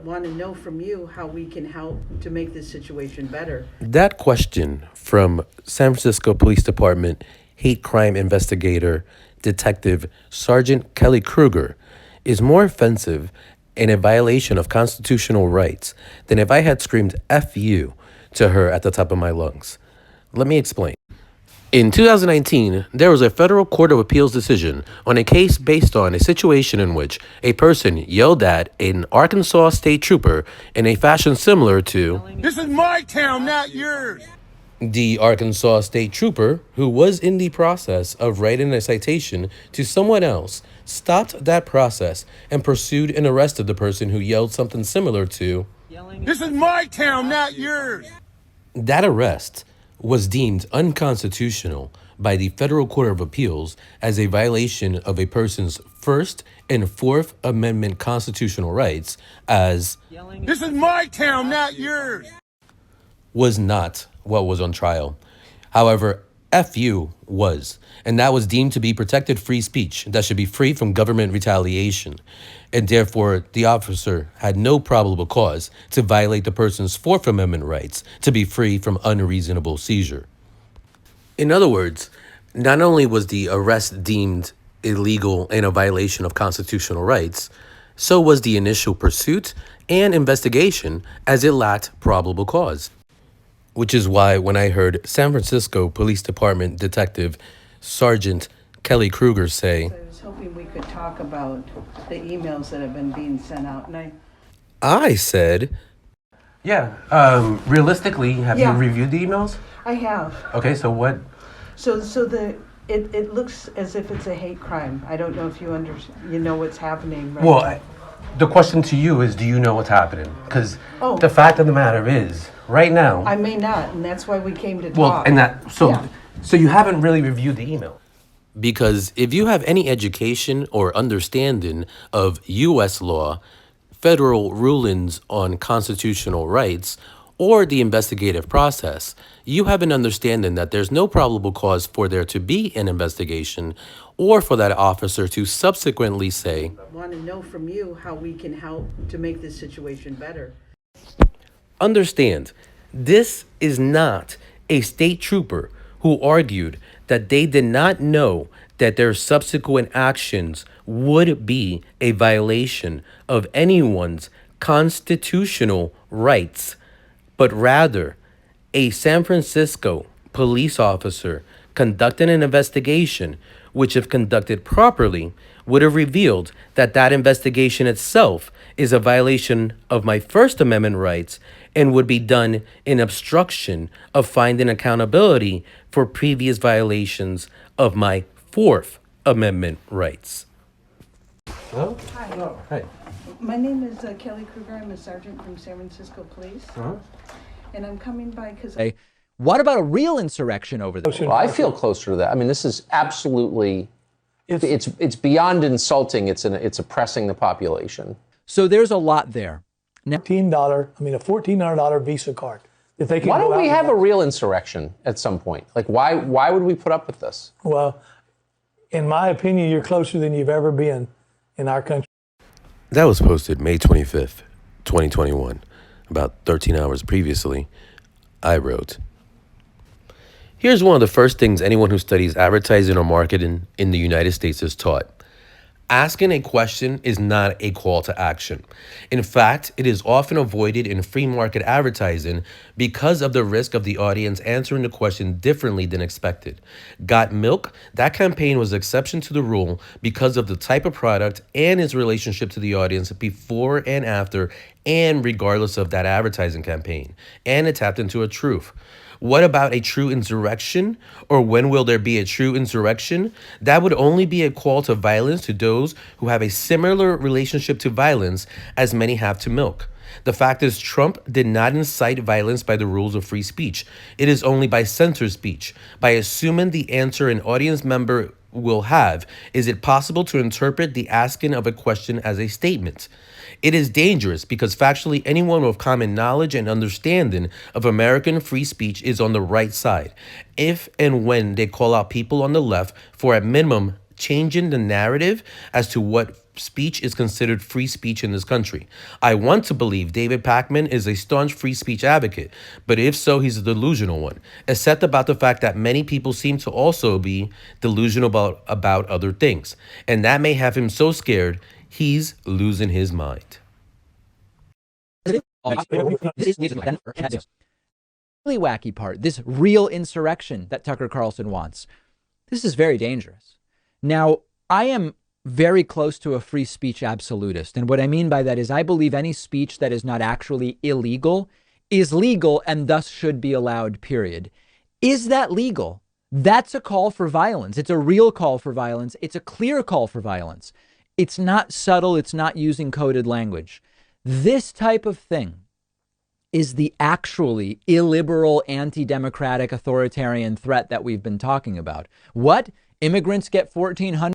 Want to know from you how we can help to make this situation better. That question from San Francisco Police Department hate crime investigator Detective Sergeant Kelly Kruger is more offensive and a violation of constitutional rights than if I had screamed F you to her at the top of my lungs. Let me explain. In 2019, there was a federal court of appeals decision on a case based on a situation in which a person yelled at an Arkansas state trooper in a fashion similar to, "This is my town, not yours." The Arkansas state trooper, who was in the process of writing a citation to someone else, stopped that process and pursued and arrested the person who yelled something similar to, "This is my town, not yours." That arrest was deemed unconstitutional by the Federal Court of Appeals as a violation of a person's First and Fourth Amendment constitutional rights, as "This is my town, not yours." was not what was on trial. However, FU was, and that was deemed to be protected free speech that should be free from government retaliation. And therefore, the officer had no probable cause to violate the person's Fourth Amendment rights to be free from unreasonable seizure. In other words, not only was the arrest deemed illegal and a violation of constitutional rights, so was the initial pursuit and investigation, as it lacked probable cause. Which is why when I heard San Francisco Police Department Detective Sergeant Kelly Kruger say, I was hoping we could talk about the emails that have been being sent out, and I said, realistically, have you Yeah. reviewed the emails? I have. Okay, so what? So it looks as if it's a hate crime. I don't know if you know what's happening right now. The question to you is, do you know what's happening? Because Oh. the fact of the matter is, right now, I may not, and that's why we came to talk. so Yeah. you haven't really reviewed the email. Because if you have any education or understanding of U.S. law, federal rulings on constitutional rights, or the investigative process, you have an understanding that there's no probable cause for there to be an investigation or for that officer to subsequently say, Want to know from you how we can help to make this situation better. understand, this is not a state trooper who argued that they did not know that their subsequent actions would be a violation of anyone's constitutional rights, but rather a San Francisco police officer conducting an investigation, which, if conducted properly, would have revealed that that investigation itself is a violation of my First Amendment rights and would be done in obstruction of finding accountability for previous violations of my Fourth Amendment rights. Hello? Hi. Hi. My name is Kelly Kruger. I'm a sergeant from San Francisco Police. And I'm coming by because What about a real insurrection over there? Well, I feel closer to that. I mean, this is absolutely, it's beyond insulting. It's oppressing the population. So there's a lot there. Now, a $1,400 Visa card. If they can Why go don't we out have and a real insurrection at some point? Like, why would we put up with this? Well, in my opinion, you're closer than you've ever been in our country. That was posted May 25th, 2021. About 13 hours previously, I wrote, here's one of the first things anyone who studies advertising or marketing in the United States is taught. Asking a question is not a call to action. In fact, it is often avoided in free market advertising because of the risk of the audience answering the question differently than expected. Got Milk? That campaign was an exception to the rule because of the type of product and its relationship to the audience before and after, and regardless of that advertising campaign. And it tapped into a truth. What about a true insurrection? Or when will there be a true insurrection? That would only be a call to violence to those who have a similar relationship to violence as many have to milk. The fact is, Trump did not incite violence by the rules of free speech. It is only by censored speech. By assuming the answer an audience member will have, is it possible to interpret the asking of a question as a statement? It is dangerous because factually anyone with common knowledge and understanding of American free speech is on the right side. If and when they call out people on the left for at minimum changing the narrative as to what speech is considered free speech in this country. I want to believe David Pakman is a staunch free speech advocate, but if so, he's a delusional one, except about the fact that many people seem to also be delusional about other things, and that may have him so scared he's losing his mind. Really wacky part, this real insurrection that Tucker Carlson wants. This is very dangerous. Now, I am very close to a free speech absolutist. And what I mean by that is I believe any speech that is not actually illegal is legal and thus should be allowed, period. Is that legal? That's a call for violence. It's a real call for violence. It's a clear call for violence. It's not subtle. It's not using coded language. This type of thing is the actually illiberal, anti-democratic, authoritarian threat that we've been talking about. What? Immigrants get $1,400